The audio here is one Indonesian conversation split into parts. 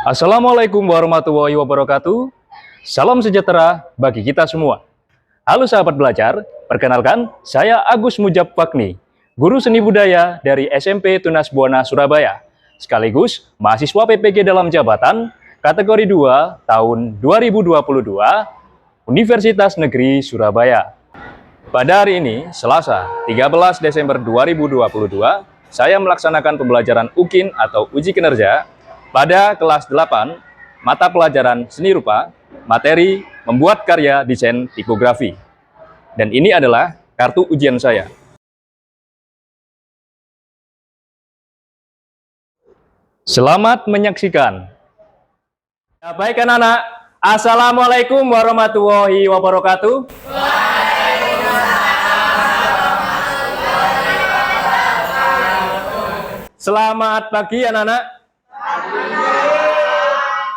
Assalamualaikum warahmatullahi wabarakatuh. Salam sejahtera bagi kita semua. Halo sahabat belajar, perkenalkan saya Agus Mujab Fakni, guru seni budaya dari SMP Tunas Buana Surabaya, sekaligus mahasiswa PPG dalam jabatan kategori 2 tahun 2022 Universitas Negeri Surabaya. Pada hari ini, Selasa 13 Desember 2022, saya melaksanakan pembelajaran UKIN atau uji kinerja pada kelas 8, mata pelajaran seni rupa, materi membuat karya desain tipografi. Dan ini adalah kartu ujian saya. Selamat menyaksikan. Ya, baik anak-anak, Assalamualaikum warahmatullahi wabarakatuh. Selamat pagi anak-anak.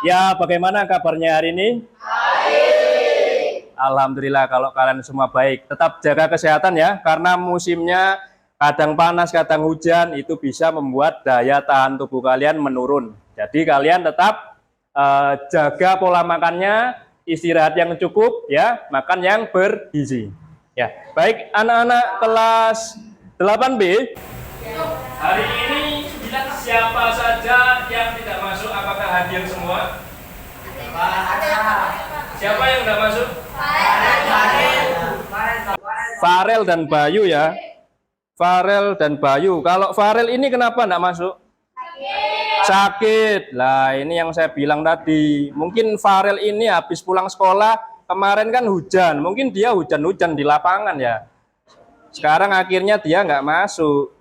Ya, bagaimana kabarnya hari ini? Baik. Alhamdulillah kalau kalian semua baik. Tetap jaga kesehatan ya, karena musimnya kadang panas, kadang hujan, itu bisa membuat daya tahan tubuh kalian menurun. Jadi kalian tetap jaga pola makannya, istirahat yang cukup ya, makan yang bergizi. Ya, baik anak-anak kelas 8B. Hari ini siapa saja yang tidak masuk, apakah hadir semua? Siapa yang tidak masuk? Farel dan Bayu ya. Farel dan Bayu. Kalau Farel ini kenapa tidak masuk? Sakit. Lah ini yang saya bilang tadi. Mungkin Farel ini habis pulang sekolah, kemarin kan hujan. Mungkin dia hujan-hujan di lapangan ya. Sekarang akhirnya dia nggak masuk.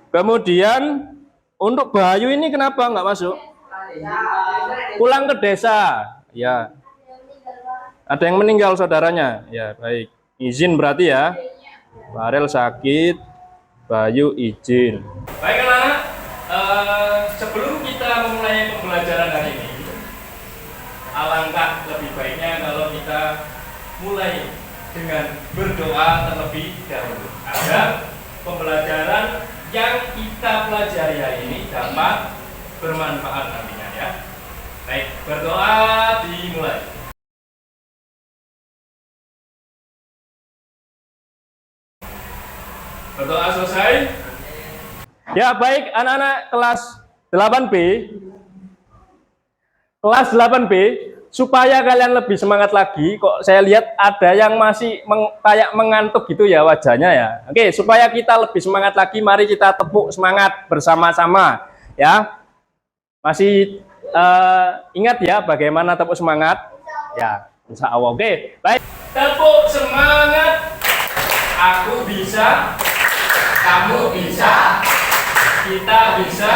Kemudian untuk Bayu ini kenapa nggak masuk? Pulang ke desa. Ya. Ada yang meninggal saudaranya. Ya, baik. Izin berarti ya. Farel sakit, Bayu izin. Baik anak-anak, sebelum kita memulai pembelajaran hari ini, alangkah lebih baiknya kalau kita mulai dengan berdoa terlebih dahulu agar pembelajaran yang kita pelajari hari ini dapat bermanfaat nantinya ya. Baik, berdoa dimulai. Berdoa selesai. Ya, baik anak-anak kelas 8B. Kelas 8B, supaya kalian lebih semangat lagi, kok saya lihat ada yang masih kayak mengantuk gitu ya wajahnya ya. Oke, supaya kita lebih semangat lagi, mari kita tepuk semangat bersama-sama ya. Masih ingat ya bagaimana tepuk semangat? Ya, insya Allah. Oke, baik. Tepuk semangat. Aku bisa, kamu bisa, kita bisa.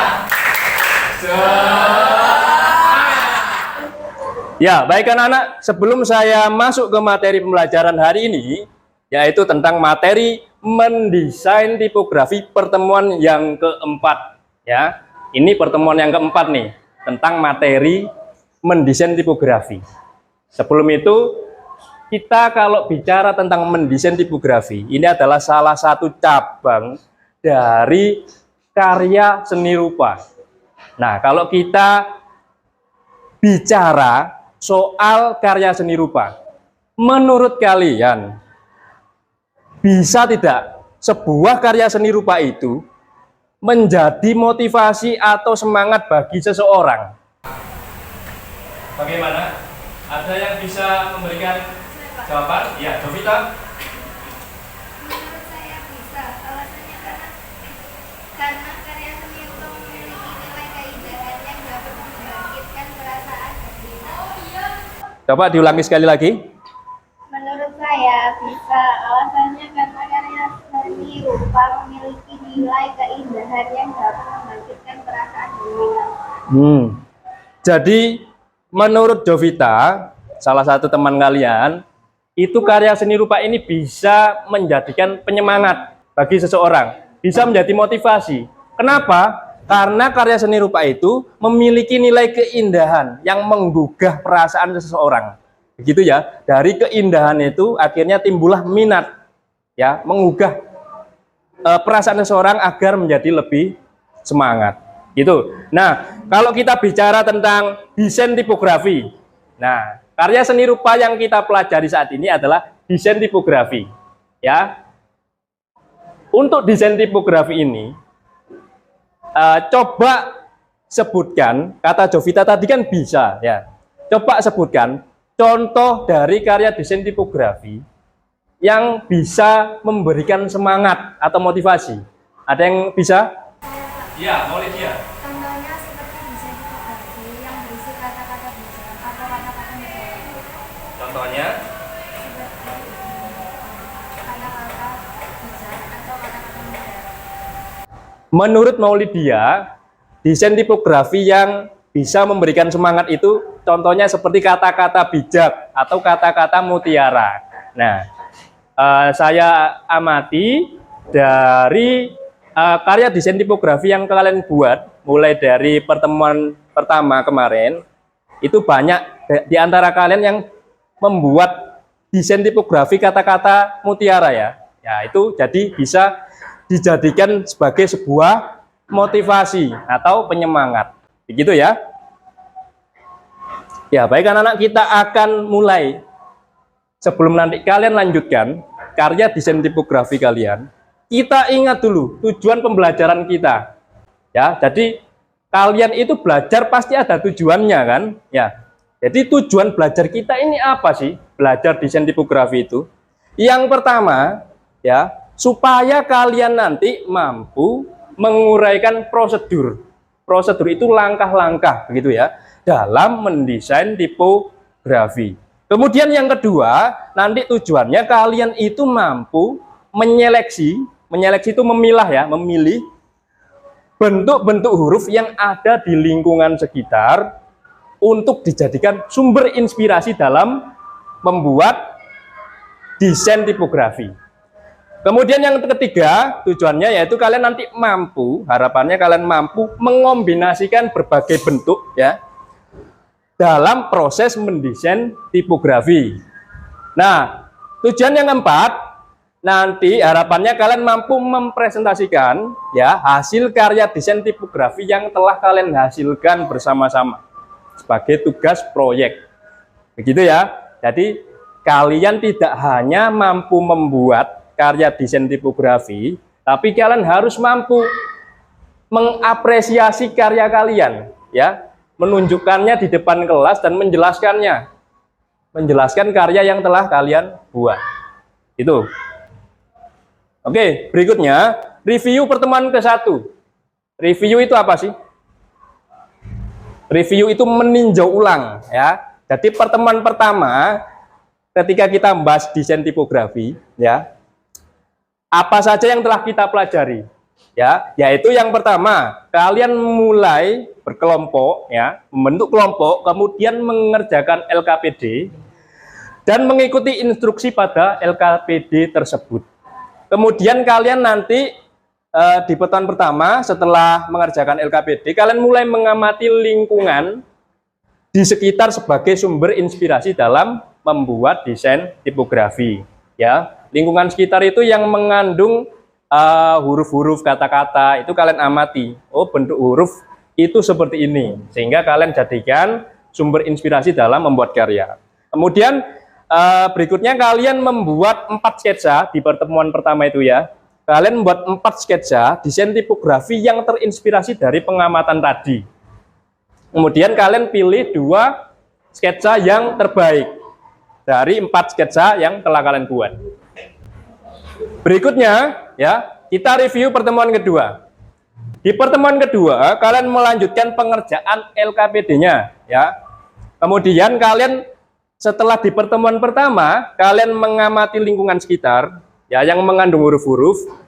Ya, baik anak-anak, sebelum saya masuk ke materi pembelajaran hari ini, yaitu tentang materi mendesain tipografi pertemuan yang keempat. Ya, ini pertemuan yang keempat nih, tentang materi mendesain tipografi. Sebelum itu, kita kalau bicara tentang mendesain tipografi, ini adalah salah satu cabang dari karya seni rupa. Nah, kalau kita bicara soal karya seni rupa, menurut kalian bisa tidak sebuah karya seni rupa itu menjadi motivasi atau semangat bagi seseorang? Bagaimana? Ada yang bisa memberikan jawaban? Ya, Jovita. Menurut saya bisa. Alasannya karena karya seni itu memiliki nilai keindahan yang dapat membangkitkan perasaan dan. Coba diulangi sekali lagi. Menurut saya bisa. Alasannya karena karya seni rupa memiliki nilai keindahan yang dapat membangkitkan perasaan dan. Jadi menurut Jovita, salah satu teman kalian, itu karya seni rupa ini bisa menjadikan penyemangat bagi seseorang, bisa menjadi motivasi. Kenapa? Karena karya seni rupa itu memiliki nilai keindahan yang menggugah perasaan seseorang. Begitu ya. Dari keindahan itu akhirnya timbullah minat, ya, menggugah perasaan seseorang agar menjadi lebih semangat. Gitu. Nah, kalau kita bicara tentang desain tipografi, nah, karya seni rupa yang kita pelajari saat ini adalah desain tipografi. Ya, untuk desain tipografi ini, coba sebutkan, kata Jovita tadi kan bisa, ya. Coba sebutkan contoh dari karya desain tipografi yang bisa memberikan semangat atau motivasi. Ada yang bisa? Iya, boleh dia. Contohnya seperti desain tipografi yang berisi kata-kata bijak atau kata-kata mudah. Contohnya? Seperti kata-kata bijak atau kata-kata mudah. Menurut Maulidia, desain tipografi yang bisa memberikan semangat itu contohnya seperti kata-kata bijak atau kata-kata mutiara. Nah, saya amati dari karya desain tipografi yang kalian buat mulai dari pertemuan pertama kemarin, itu banyak di antara kalian yang membuat desain tipografi kata-kata mutiara ya. Ya, itu jadi bisa dijadikan sebagai sebuah motivasi atau penyemangat. Begitu ya. Ya, baik anak-anak, kita akan mulai. Sebelum nanti kalian lanjutkan karya desain tipografi kalian, kita ingat dulu tujuan pembelajaran kita. Ya, jadi kalian itu belajar pasti ada tujuannya kan? Ya. Jadi tujuan belajar kita ini apa sih? Belajar desain tipografi itu. Yang pertama, ya, supaya kalian nanti mampu menguraikan prosedur. Prosedur itu langkah-langkah begitu ya dalam mendesain tipografi. Kemudian yang kedua, nanti tujuannya kalian itu mampu menyeleksi itu memilah ya, memilih bentuk-bentuk huruf yang ada di lingkungan sekitar untuk dijadikan sumber inspirasi dalam membuat desain tipografi. Kemudian yang ketiga, tujuannya yaitu kalian nanti mampu, harapannya kalian mampu mengombinasikan berbagai bentuk ya dalam proses mendesain tipografi. Nah, tujuan yang keempat, nanti harapannya kalian mampu mempresentasikan ya hasil karya desain tipografi yang telah kalian hasilkan bersama-sama sebagai tugas proyek. Begitu ya. Jadi kalian tidak hanya mampu membuat karya desain tipografi, tapi kalian harus mampu mengapresiasi karya kalian ya, menunjukkannya di depan kelas dan menjelaskannya. Menjelaskan karya yang telah kalian buat. Itu. Oke, berikutnya review pertemuan ke-1. Review itu apa sih? Review itu meninjau ulang ya. Jadi pertemuan pertama ketika kita membahas desain tipografi ya, apa saja yang telah kita pelajari ya, yaitu yang pertama, kalian mulai berkelompok ya, membentuk kelompok, kemudian mengerjakan LKPD dan mengikuti instruksi pada LKPD tersebut. Kemudian kalian nanti di pertemuan pertama setelah mengerjakan LKPD, kalian mulai mengamati lingkungan di sekitar sebagai sumber inspirasi dalam membuat desain tipografi. Ya, lingkungan sekitar itu yang mengandung huruf-huruf kata-kata itu kalian amati. Oh, bentuk huruf itu seperti ini, sehingga kalian jadikan sumber inspirasi dalam membuat karya. Kemudian berikutnya kalian membuat 4 sketsa di pertemuan pertama itu ya. Kalian membuat 4 sketsa desain tipografi yang terinspirasi dari pengamatan tadi. Kemudian kalian pilih 2 sketsa yang terbaik dari 4 sketsa yang telah kalian buat. Berikutnya ya, kita review pertemuan kedua. Di pertemuan kedua kalian melanjutkan pengerjaan LKPD-nya ya. Kemudian kalian setelah di pertemuan pertama, kalian mengamati lingkungan sekitar, ya, yang mengandung huruf-huruf.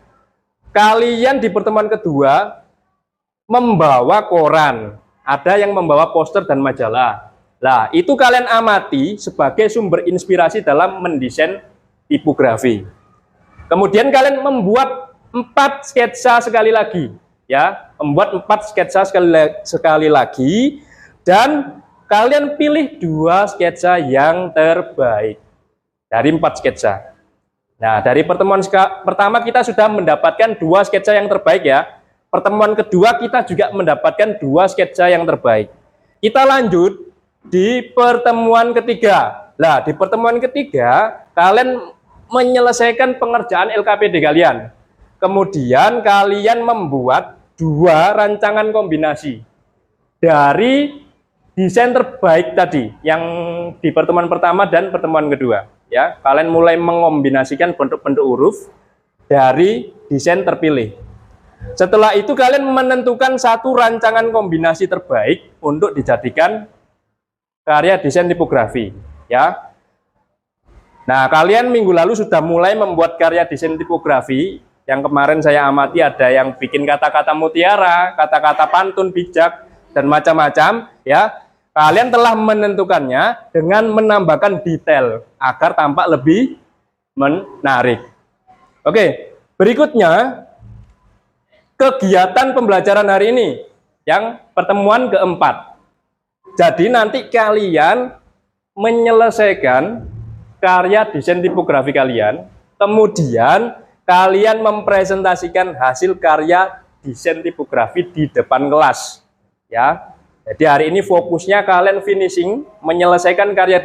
Kalian di pertemuan kedua membawa koran, ada yang membawa poster dan majalah. Nah, itu kalian amati sebagai sumber inspirasi dalam mendesain tipografi. Kemudian kalian membuat 4 sketsa sekali lagi, ya, membuat 4 sketsa sekali lagi, dan kalian pilih 2 sketsa yang terbaik dari 4 sketsa. Nah, dari pertemuan pertama kita sudah mendapatkan 2 sketsa yang terbaik ya. pertemuan kedua kita juga mendapatkan 2 sketsa yang terbaik. Kita lanjut di pertemuan ketiga. Nah, di pertemuan ketiga kalian menyelesaikan pengerjaan LKPD kalian. Kemudian kalian membuat 2 rancangan kombinasi dari desain terbaik tadi yang di pertemuan pertama dan pertemuan kedua. Ya, kalian mulai mengombinasikan bentuk-bentuk huruf dari desain terpilih. Setelah itu kalian menentukan 1 rancangan kombinasi terbaik untuk dijadikan karya desain tipografi, ya. Nah, kalian minggu lalu sudah mulai membuat karya desain tipografi. Yang kemarin saya amati ada yang bikin kata-kata mutiara, kata-kata pantun, bijak, dan macam-macam, ya. Kalian telah menentukannya dengan menambahkan detail agar tampak lebih menarik. Oke, berikutnya kegiatan pembelajaran hari ini yang pertemuan keempat. Jadi nanti kalian menyelesaikan karya desain tipografi kalian, kemudian kalian mempresentasikan hasil karya desain tipografi di depan kelas, ya. Jadi hari ini fokusnya kalian finishing, menyelesaikan karya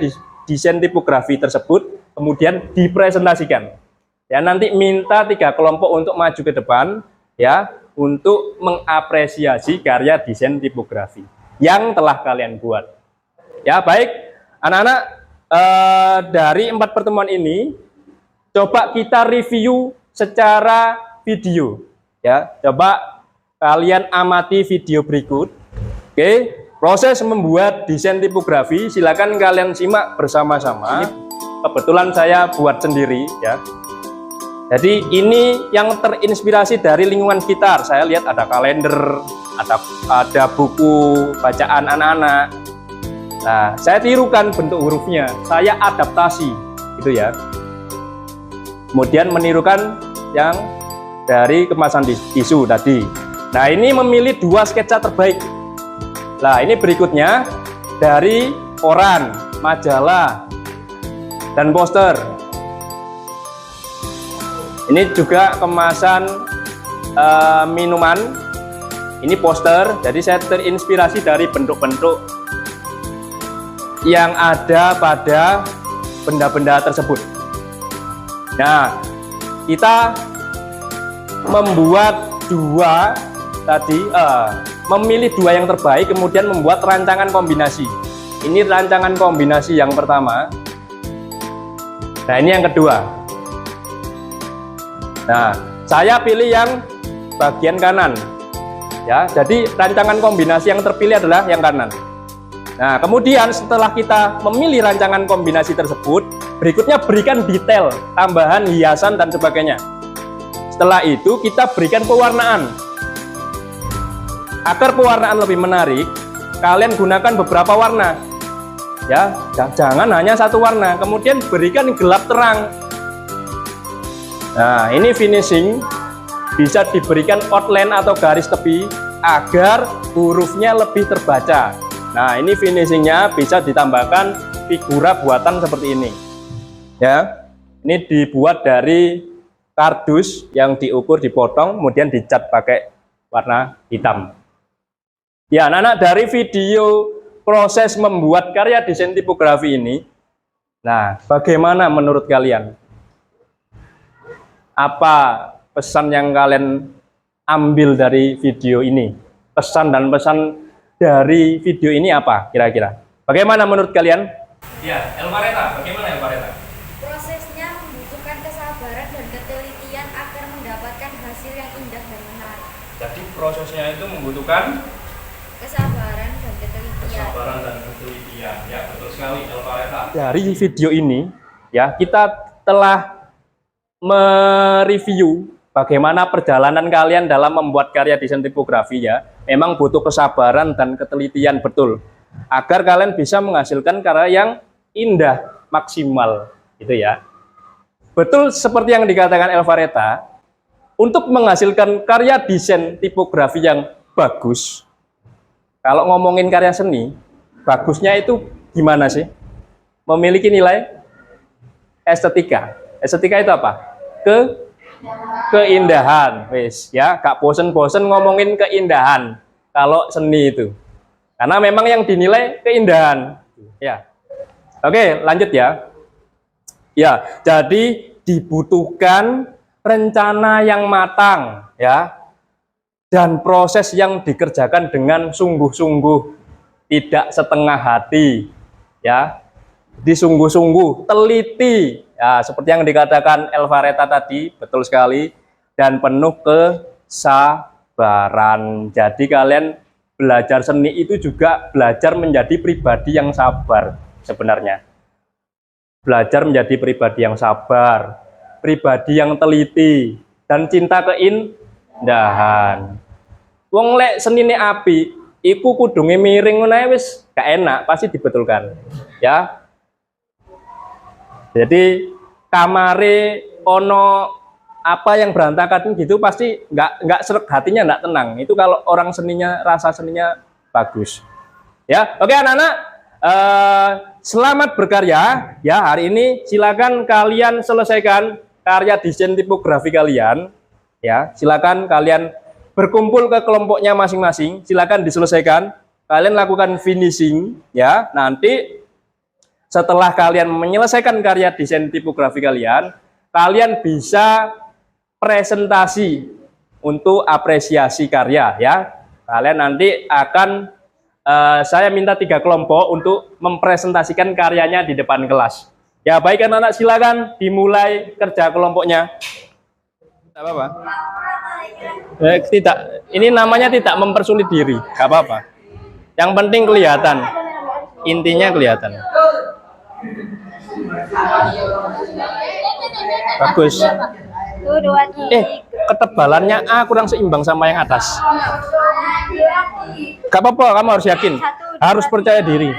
desain tipografi tersebut, kemudian dipresentasikan. Ya, nanti minta 3 kelompok untuk maju ke depan, ya, untuk mengapresiasi karya desain tipografi yang telah kalian buat. Ya, baik anak-anak, dari 4 pertemuan ini coba kita review secara video, ya. Coba kalian amati video berikut. Oke, proses membuat desain tipografi silakan kalian simak bersama-sama. Ini kebetulan saya buat sendiri, ya. Jadi ini yang terinspirasi dari lingkungan sekitar. Saya lihat ada kalender, ada buku bacaan anak-anak. Nah, saya tirukan bentuk hurufnya, saya adaptasi, gitu ya. Kemudian menirukan yang dari kemasan tisu tadi. Nah, ini memilih 2 sketsa terbaik. Nah, ini berikutnya dari koran, majalah, dan poster. Ini juga kemasan minuman. Ini poster, jadi saya terinspirasi dari bentuk-bentuk yang ada pada benda-benda tersebut. Nah, kita membuat 2 tadi, memilih 2 yang terbaik, kemudian membuat rancangan kombinasi. Ini rancangan kombinasi yang pertama. Nah, ini yang kedua. Nah, saya pilih yang bagian kanan. Ya, jadi rancangan kombinasi yang terpilih adalah yang kanan. Nah, kemudian setelah kita memilih rancangan kombinasi tersebut, berikutnya berikan detail, tambahan, hiasan, dan sebagainya. Setelah itu kita berikan pewarnaan. Agar pewarnaan lebih menarik, kalian gunakan beberapa warna. Ya, jangan hanya 1 warna. Kemudian berikan gelap terang. Nah, ini finishing. Bisa diberikan outline atau garis tepi agar hurufnya lebih terbaca. Nah, ini finishingnya bisa ditambahkan figura buatan seperti ini. Ya, ini dibuat dari kardus yang diukur, dipotong, kemudian dicat pakai warna hitam. Ya, anak-anak, dari video proses membuat karya desain tipografi ini, nah, bagaimana menurut kalian? Apa pesan yang kalian ambil dari video ini? Pesan dan pesan dari video ini apa kira-kira? Bagaimana menurut kalian? Ya, Elmareta, bagaimana Elmareta? Prosesnya membutuhkan kesabaran dan ketelitian agar mendapatkan hasil yang indah dan menarik. Jadi prosesnya itu membutuhkan Kesabaran dan ketelitian. Ya, betul sekali Elmareta. Dari video ini, ya, kita telah mereview bagaimana perjalanan kalian dalam membuat karya desain tipografi, ya. Memang butuh kesabaran dan ketelitian betul agar kalian bisa menghasilkan karya yang indah, maksimal, gitu ya. Betul seperti yang dikatakan Elvareta, untuk menghasilkan karya desain tipografi yang bagus, kalau ngomongin karya seni, bagusnya itu gimana sih? Memiliki nilai estetika. Estetika itu apa? keindahan. Wis ya, gak bosen-bosen ngomongin keindahan kalau seni itu. Karena memang yang dinilai keindahan. Ya. Oke, lanjut ya. Ya, jadi dibutuhkan rencana yang matang ya. Dan proses yang dikerjakan dengan sungguh-sungguh, tidak setengah hati ya. Disungguh-sungguh, teliti ya, seperti yang dikatakan Elvareta tadi, betul sekali, dan penuh kesabaran. Jadi kalian belajar seni itu juga belajar menjadi pribadi yang sabar sebenarnya. Belajar menjadi pribadi yang sabar, pribadi yang teliti, dan cinta keindahan. Wong lek senine api, iku kudunge miring ngono wis gak enak, pasti dibetulkan. Ya. Jadi kamare ono apa yang berantakan gitu pasti nggak seret, hatinya nggak tenang. Itu kalau orang seninya, rasa seninya bagus. Ya, oke anak-anak, selamat berkarya. Ya, hari ini silakan kalian selesaikan karya desain tipografi kalian. Ya, silakan kalian berkumpul ke kelompoknya masing-masing. Silakan diselesaikan. Kalian lakukan finishing. Ya, nanti setelah kalian menyelesaikan karya desain tipografi kalian, kalian bisa presentasi untuk apresiasi karya ya. Kalian nanti akan saya minta 3 kelompok untuk mempresentasikan karyanya di depan kelas. Ya baik anak-anak, silakan dimulai kerja kelompoknya. Tidak apa-apa. Tidak, ini namanya tidak mempersulit diri, nggak apa-apa. Yang penting kelihatan, intinya kelihatan. Bagus. Ketebalannya A kurang seimbang sama yang atas. Gak apa-apa, kamu harus yakin, harus percaya diri.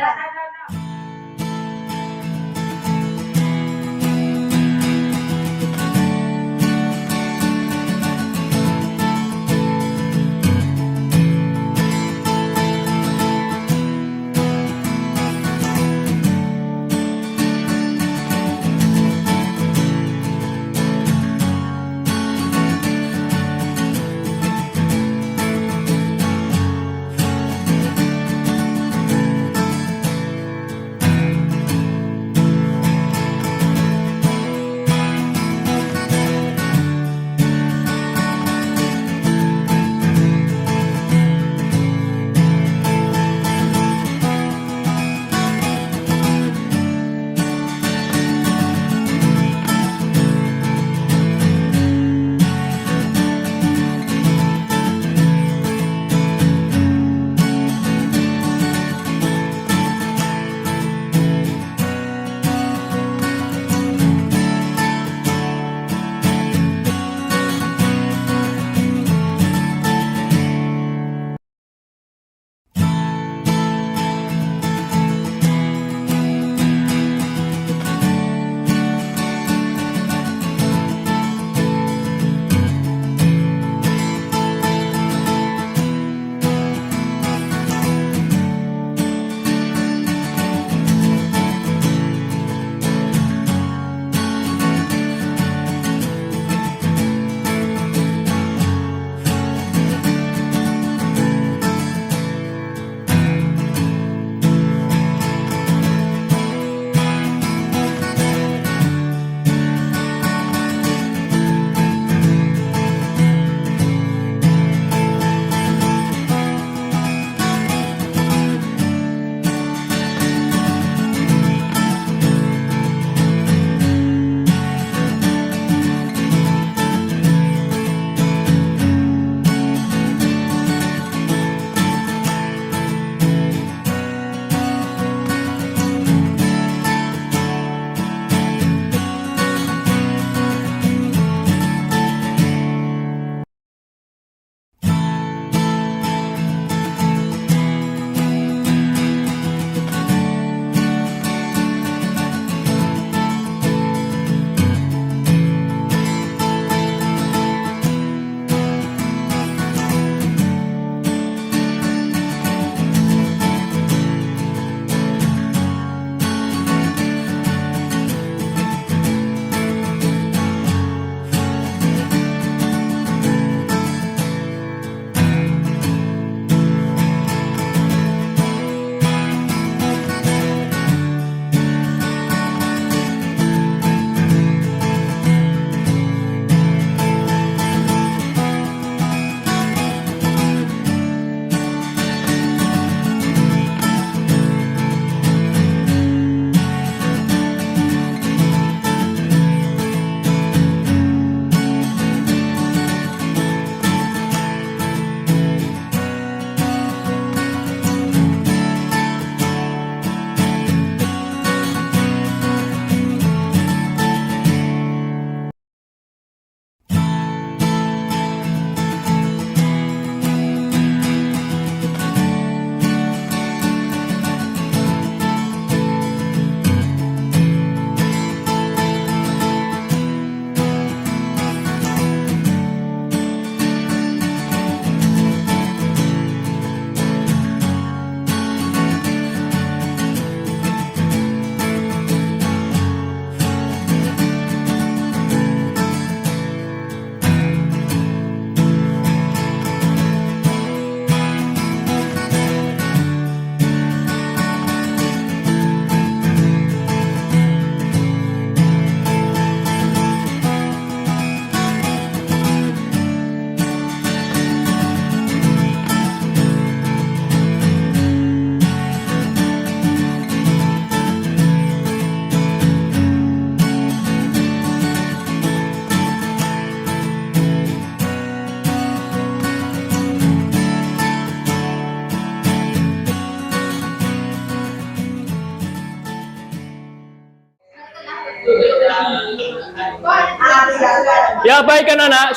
Ya, baik anak-anak.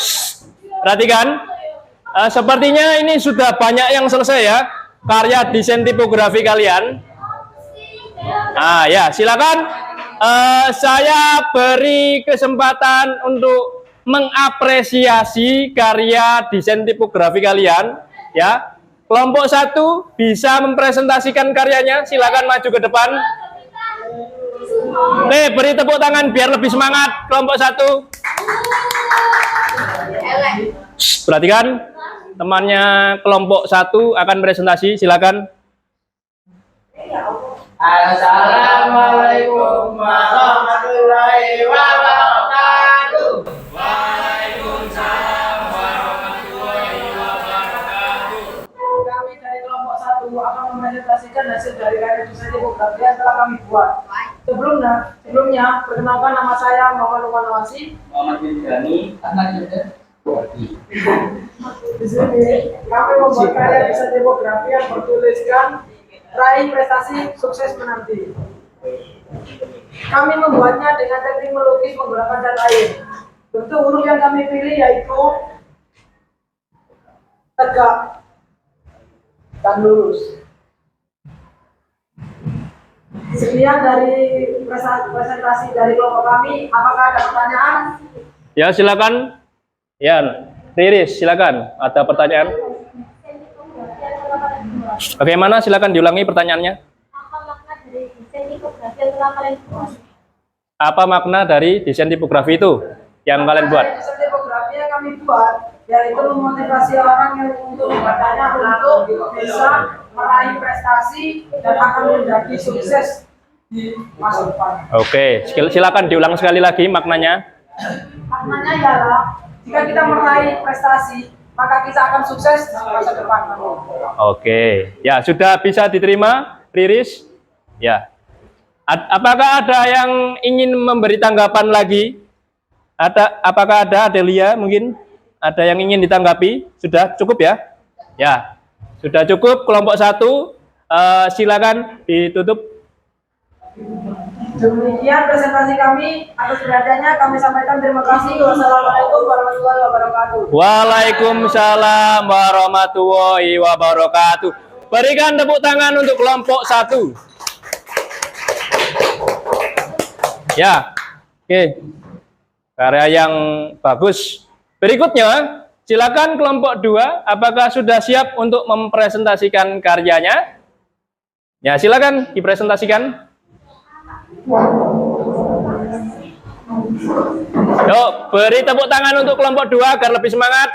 Perhatikan. Sepertinya ini sudah banyak yang selesai ya. Karya desain tipografi kalian. Ya, silakan. Saya beri kesempatan untuk mengapresiasi karya desain tipografi kalian. Ya, kelompok 1 bisa mempresentasikan karyanya. Silakan maju ke depan. Oke, beri tepuk tangan biar lebih semangat kelompok 1. Perhatikan, temannya kelompok 1 akan presentasi. Silakan. Assalamualaikum warahmatullahi wabarakatuh. Waalaikumsalam warahmatullahi wabarakatuh. Kami dari kelompok 1 akan mempresentasikan hasil dari karya desain tipografi yang telah kami buat. Sebelumnya, perkenalkan nama saya Muhammad Lukman Nawasi. Muhammad bin Gani, Di sini kami membuat karya desain tipografi yang bertuliskan raih prestasi sukses menanti. Kami membuatnya dengan teknik melukis menggunakan cat air. Bentuk huruf yang kami pilih yaitu tegak dan lurus. Sekian dari presentasi dari kelompok kami. Apakah ada pertanyaan? Ya, silakan. Ya, Riris, silakan. Ada pertanyaan? Bagaimana? Silakan diulangi pertanyaannya. Apa makna dari desain tipografi itu yang kalian buat? Desain tipografi yang kami buat yaitu memotivasi orang yang untuk membacanya untuk bisa meraih prestasi dan akan menjadi sukses di masa depan. Oke, silakan diulang sekali lagi maknanya. Maknanya ialah jika kita meraih prestasi, maka kita akan sukses di masa depan. Oke, ya sudah bisa diterima, Riris. Ya, apakah ada yang ingin memberi tanggapan lagi? Apakah ada Adelia mungkin? Ada yang ingin ditanggapi? Sudah cukup ya? Ya, sudah cukup. Kelompok 1, silakan ditutup. Demikian presentasi kami. Atas perhatiannya kami sampaikan terima kasih. Wassalamualaikum warahmatullahi wabarakatuh. Waalaikumsalam warahmatullahi wabarakatuh. Berikan tepuk tangan untuk kelompok 1. Ya, oke. Karya yang bagus. Berikutnya, silakan kelompok 2. Apakah sudah siap untuk mempresentasikan karyanya? Ya, silakan dipresentasikan. Yuk, beri tepuk tangan untuk kelompok 2 agar lebih semangat.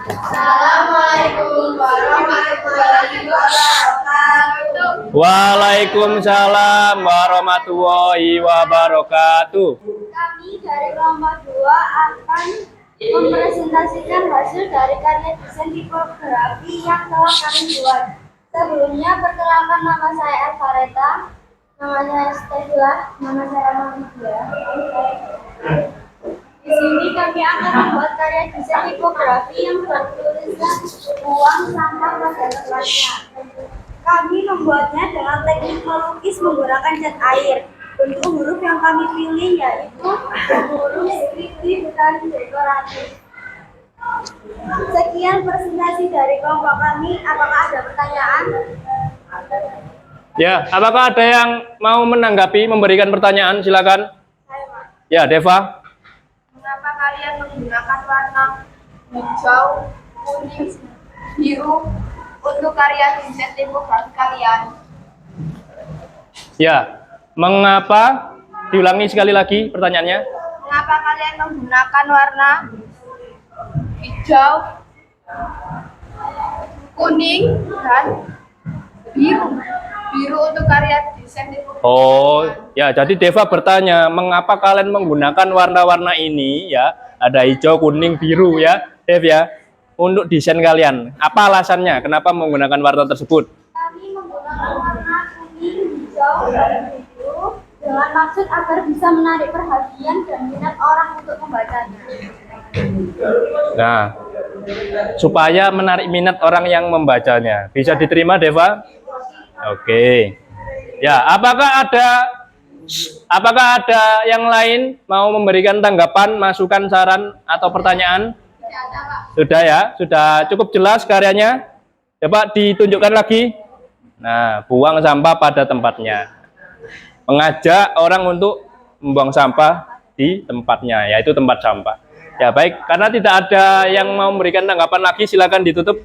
Assalamualaikum warahmatullahi wabarakatuh. Waalaikumsalam warahmatullahi wabarakatuh. Kami dari kelompok 2 akan mempresentasikan hasil dari karya desain tipografi yang telah kami buat. Sebelumnya, perkenalkan nama saya Elvareta, nama saya Stella, nama saya Maria. Di sini kami akan membuat karya desain tipografi yang bertuliskan uang sampah pada tempatnya. Kami membuatnya dengan teknik melukis menggunakan cat air. Bentuk huruf yang kami pilih yaitu huruf skriptif dan dekoratif. Sekian presentasi dari kelompok kami. Apakah ada pertanyaan? Ya, apakah ada yang mau menanggapi, memberikan pertanyaan? Silakan. Saya, Pak. Ya, Deva. Mengapa kalian menggunakan warna hijau, kuning, biru untuk karya desain tipografi kalian? Ya, mengapa? Diulangi sekali lagi pertanyaannya. Mengapa kalian menggunakan warna hijau, kuning, dan biru? Biru untuk karya desain tipografi. Oh, ya, jadi Deva bertanya, mengapa kalian menggunakan warna-warna ini ya? Ada hijau, kuning, biru ya, Dev ya. Untuk desain kalian, apa alasannya? Kenapa menggunakan warna tersebut? Kami menggunakan warna kuning, hijau, dan biru dengan maksud agar bisa menarik perhatian dan minat orang untuk membacanya. Nah, supaya menarik minat orang yang membacanya. Bisa diterima, Deva? Oke. Ya, apakah ada yang lain mau memberikan tanggapan, masukan, saran atau pertanyaan? Sudah ya, sudah cukup jelas karyanya. Coba ditunjukkan lagi. Nah, buang sampah pada tempatnya. Mengajak orang untuk membuang sampah di tempatnya, yaitu tempat sampah. Ya baik, karena tidak ada yang mau memberikan tanggapan lagi, silakan ditutup.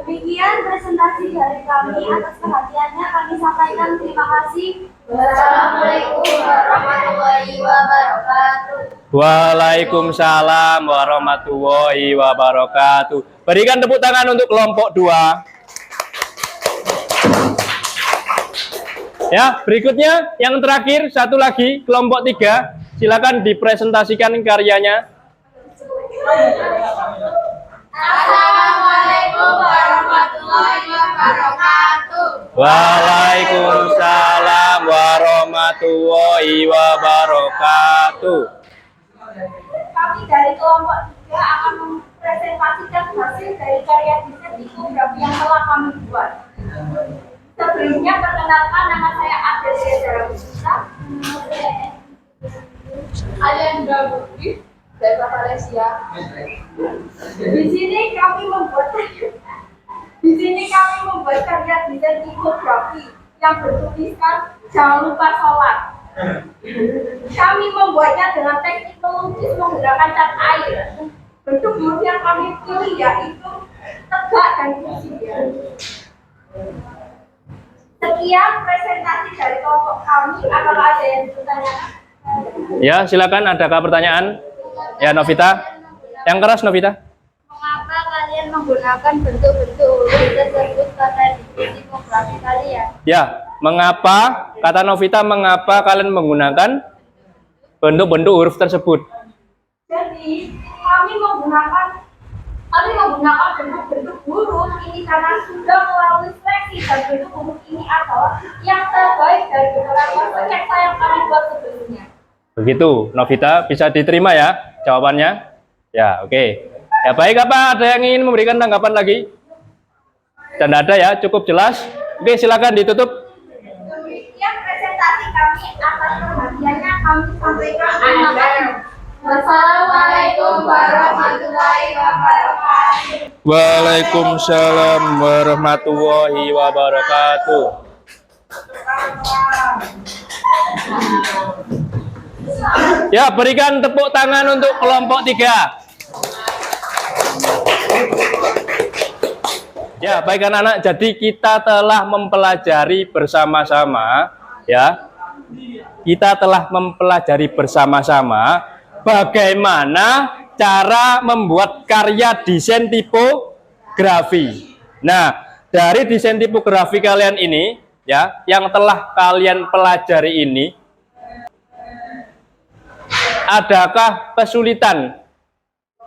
Demikian presentasi dari kami. Atas perhatiannya kami sampaikan terima kasih. Wassalamualaikum warahmatullahi wabarakatuh. Waalaikumsalam warahmatullahi wabarakatuh. Berikan tepuk tangan untuk kelompok 2. Ya, berikutnya yang terakhir satu lagi kelompok 3. Silakan dipresentasikan karyanya. Assalamualaikum warahmatullahi wabarakatuh. Waalaikumsalam warahmatullahi wabarakatuh. Kami dari kelompok 3 akan mempresentasikan hasil dari karya desain tipografi yang telah kami buat. Sebelumnya perkenalkan, nama saya Adelia Darabusita. Alianda Budi dari Malaysia. Di sini kami membuat karya desain tipografi yang bertuliskan jangan lupa sholat. Kami membuatnya dengan teknik melukis menggunakan cat air. Bentuk huruf yang kami pilih yaitu tegak dan kusian. Sekian presentasi dari kelompok kami. Apakah ada yang bertanya? Ya, silakan. Adakah pertanyaan? Ya, Novita. Yang keras, Novita. Mengapa kalian menggunakan bentuk-bentuk huruf tersebut pada tipografi kalian? Ya, mengapa, kata Novita, mengapa kalian menggunakan bentuk-bentuk huruf tersebut? Jadi kami menggunakan bentuk-bentuk huruf ini karena sudah melalui seleksi, dan bentuk huruf ini adalah yang terbaik dari beberapa sketsa yang kami buat sebelumnya. Begitu, Novita, bisa diterima ya jawabannya? Ya, oke. Ya baik, apa ada yang ingin memberikan tanggapan lagi? Dan ada ya, cukup jelas. Oke, silakan ditutup. Demikian presentasi kami. Atas perhatiannya kami sampaikan terima kasih. Wassalamualaikum warahmatullahi wabarakatuh. Waalaikumsalam warahmatullahi wabarakatuh. Ya, berikan tepuk tangan untuk kelompok 3. Ya, baik anak-anak, jadi kita telah mempelajari bersama-sama, ya. Kita telah mempelajari bersama-sama bagaimana cara membuat karya desain tipografi. Nah, dari desain tipografi kalian ini, ya, yang telah kalian pelajari ini, adakah kesulitan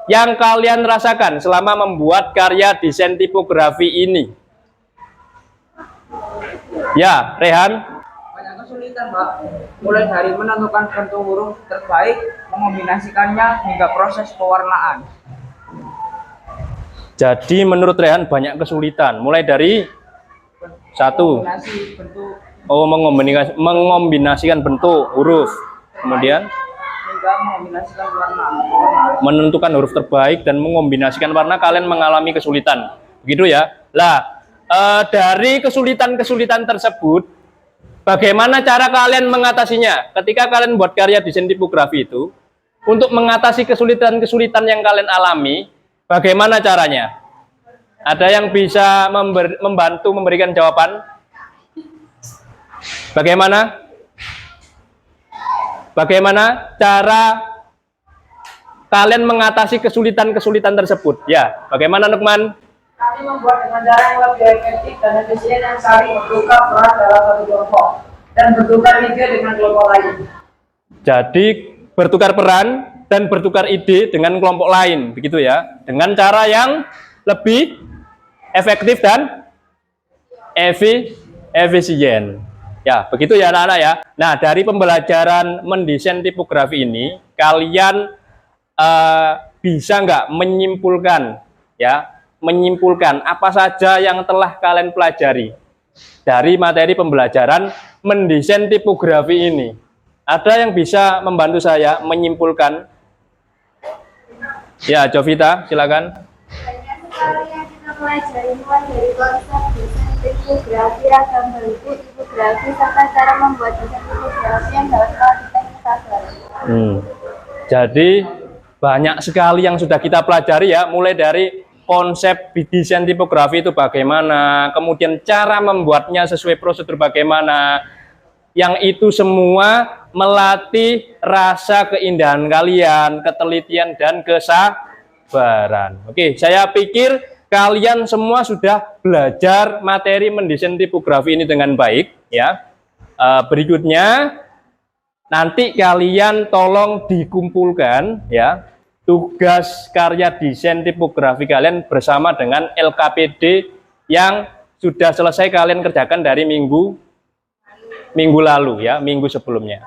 yang kalian rasakan selama membuat karya desain tipografi ini? Ya, Rehan. Banyak kesulitan, Pak. Mulai dari menentukan bentuk huruf terbaik, mengombinasikannya hingga proses pewarnaan. Jadi menurut Rehan banyak kesulitan, mulai dari satu, Kombinasi bentuk mengombinasikan bentuk huruf, kemudian hingga mengombinasikan warna. menentukan huruf terbaik dan mengombinasikan warna, kalian mengalami kesulitan, begitu ya. Lah, dari kesulitan-kesulitan tersebut, bagaimana cara kalian mengatasinya? Ketika kalian buat karya desain tipografi itu, untuk mengatasi kesulitan-kesulitan yang kalian alami, bagaimana caranya? Ada yang bisa membantu memberikan jawaban? Bagaimana cara kalian mengatasi kesulitan-kesulitan tersebut? Ya, bagaimana Nukman? Kami membuat dengan cara yang lebih efektif dan efisien yang saling bertukar peran dalam satu kelompok dan bertukar ide dengan kelompok lain. Jadi bertukar peran dan bertukar ide dengan kelompok lain, begitu ya? Dengan cara yang lebih efektif dan efisien. Ya, begitu ya anak-anak ya. Nah, dari pembelajaran mendesain tipografi ini, kalian bisa nggak menyimpulkan, ya, menyimpulkan apa saja yang telah kalian pelajari dari materi pembelajaran mendesain tipografi ini? Ada yang bisa membantu saya menyimpulkan? Ya, Jovita, silakan. Banyak sekali yang kita pelajari mulai dari konsep desain tipografi, ragam bentuk tipografi, serta cara membuat desain tipografi yang dapat melakukan kesabaran. Jadi banyak sekali yang sudah kita pelajari ya, mulai dari konsep desain tipografi itu bagaimana, kemudian cara membuatnya sesuai prosedur bagaimana, yang itu semua melatih rasa keindahan kalian, ketelitian dan kesabaran. Oke, saya pikir kalian semua sudah belajar materi mendesain tipografi ini dengan baik ya. Berikutnya nanti kalian tolong dikumpulkan ya tugas karya desain tipografi kalian bersama dengan LKPD yang sudah selesai kalian kerjakan dari minggu lalu ya, minggu sebelumnya.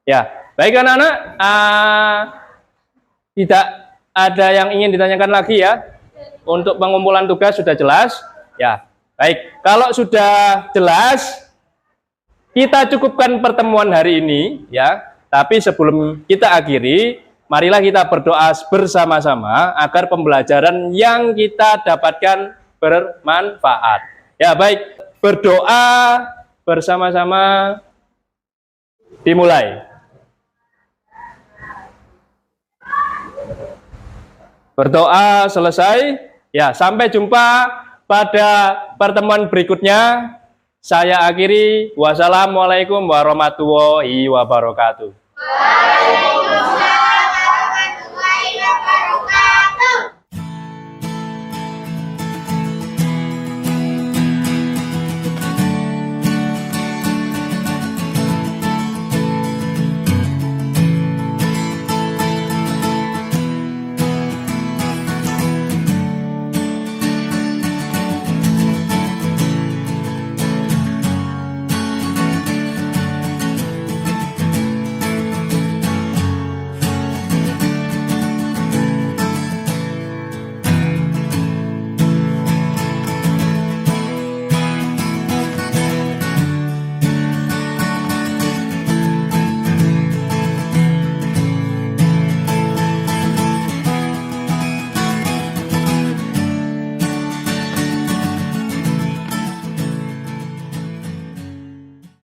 Ya, baik anak-anak, tidak ada yang ingin ditanyakan lagi ya. Untuk pengumpulan tugas sudah jelas. Ya, baik. Kalau sudah jelas, kita cukupkan pertemuan hari ini ya. Tapi sebelum kita akhiri, marilah kita berdoa bersama-sama agar pembelajaran yang kita dapatkan bermanfaat. Ya, baik. Berdoa bersama-sama dimulai. Berdoa selesai. Ya, sampai jumpa pada pertemuan berikutnya. Saya akhiri. Wassalamualaikum warahmatullahi wabarakatuh.